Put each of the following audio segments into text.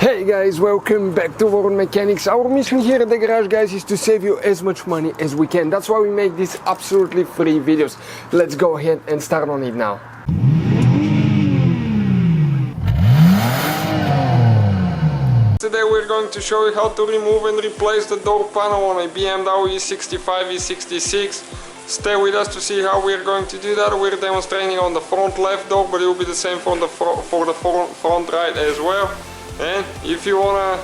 Hey guys, welcome back to World Mechanics. Our mission here at the garage, guys, is to save you as much money as we can. That's why we make these absolutely free videos. Let's go ahead and start on it now. Today we're going to show you how to remove and replace the door panel on a BMW 730i 750i. Stay with us to see how we're going to do that. We're demonstrating on the front left door, but it will be the same for the front right as well. And if you wanna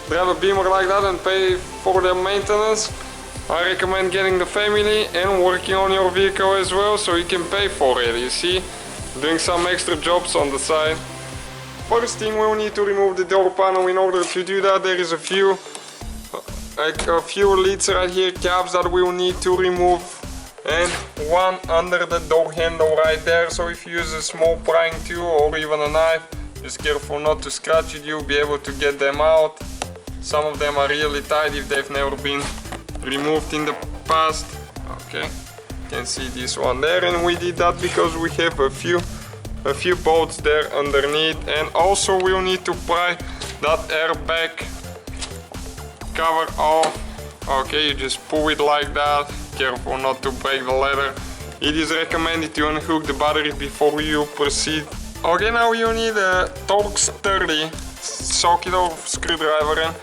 drive a Beamer like that and pay for the maintenance, I recommend getting the family and working on your vehicle as well, so you can pay for it, you see, doing some extra jobs on the side. First thing, we'll need to remove the door panel. In order to do that, there is a few leads right here, cabs that we'll need to remove, and one under the door handle right there. So if you use a small prying tool or even a knife, just careful not to scratch it, you'll be able to get them out. Some of them are really tight if they've never been removed in the past. Okay, you can see this one there, and we did that because we have a few bolts there underneath. And also we'll need to pry that airbag cover off. Okay, you just pull it like that, careful not to break the leather. It is recommended to unhook the battery before you proceed. Okay, now you need a Torx 30 socket or screwdriver, and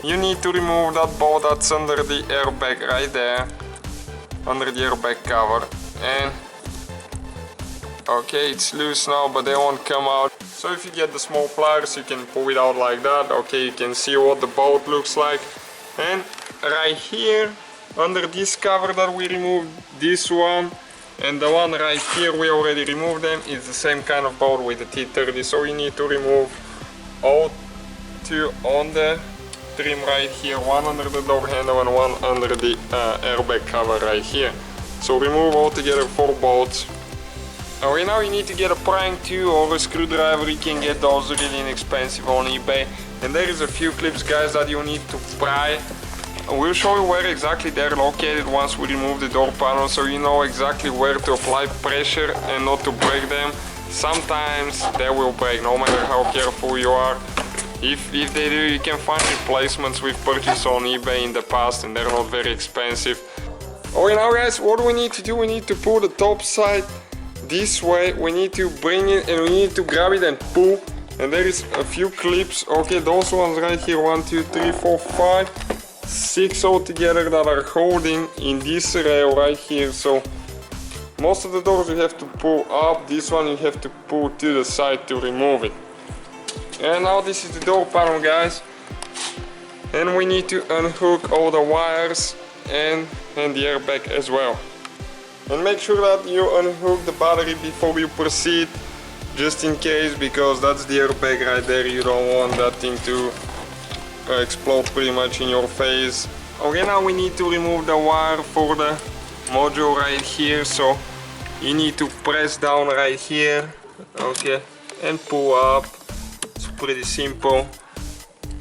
you need to remove that bolt that's under the airbag right there, under the airbag cover. And okay, it's loose now, but they won't come out. So if you get the small pliers, you can pull it out like that. Okay, you can see what the bolt looks like. And right here, under this cover that we removed, this one and the one right here, we already removed them. It's the same kind of bolt with the T30, so you need to remove all two on the trim right here, one under the door handle and one under the airbag cover right here. So remove altogether 4 bolts. Okay, now you need to get a prying tool or a screwdriver. You can get those really inexpensive on eBay, and there is a few clips, guys, that you need to pry. We'll show you where exactly they're located once we remove the door panel, so you know exactly where to apply pressure and not to break them. Sometimes they will break, no matter how careful you are. If they do, you can find replacements we've purchased on eBay in the past, and they're not very expensive. Okay, now guys, what we need to do, we need to pull the top side this way. We need to bring it and we need to grab it and pull. And there is a few clips. Okay, those ones right here, 1, 2, 3, 4, 5, 6 altogether that are holding in this rail right here. So most of the doors you have to pull up. This one you have to pull to the side to remove it. And now this is the door panel, guys, and we need to unhook all the wires and the airbag as well. And make sure that you unhook the battery before you proceed, just in case, because that's the airbag right there. You don't want that thing to explode pretty much in your face. Okay, now we need to remove the wire for the module right here. So you need to press down right here, okay, and pull up. It's pretty simple.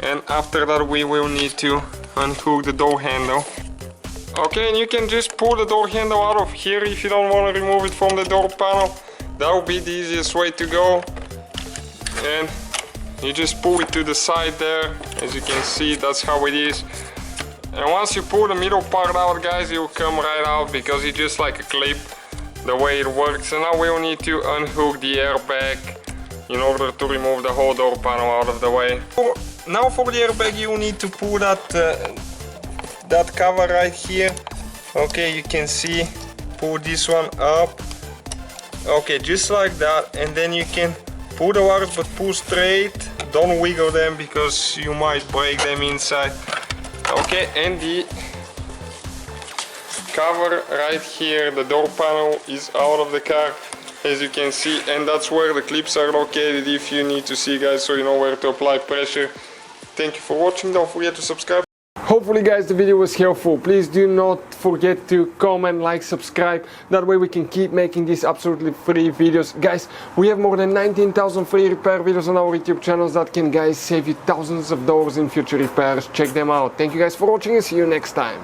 And after that we will need to unhook the door handle. Okay, and you can just pull the door handle out of here if you don't want to remove it from the door panel. That will be the easiest way to go. And you just pull it to the side there. As you can see, that's how it is. And once you pull the middle part out, guys, it will come right out because it's just like a clip, the way it works. And now we will need to unhook the airbag in order to remove the whole door panel out of the way. Now for the airbag, you need to pull that cover right here. Okay, you can see, pull this one up. Okay, just like that, and then you can pull the wires, but pull straight. Don't wiggle them because you might break them inside. Okay, and the cover right here, the door panel is out of the car, as you can see, and that's where the clips are located if you need to see, guys, so you know where to apply pressure. Thank you for watching. Don't forget to subscribe. Hopefully, guys, the video was helpful. Please do not forget to comment, like, subscribe. That way we can keep making these absolutely free videos. Guys, we have more than 19,000 free repair videos on our YouTube channels that can, guys, save you thousands of dollars in future repairs. Check them out. Thank you guys for watching and see you next time.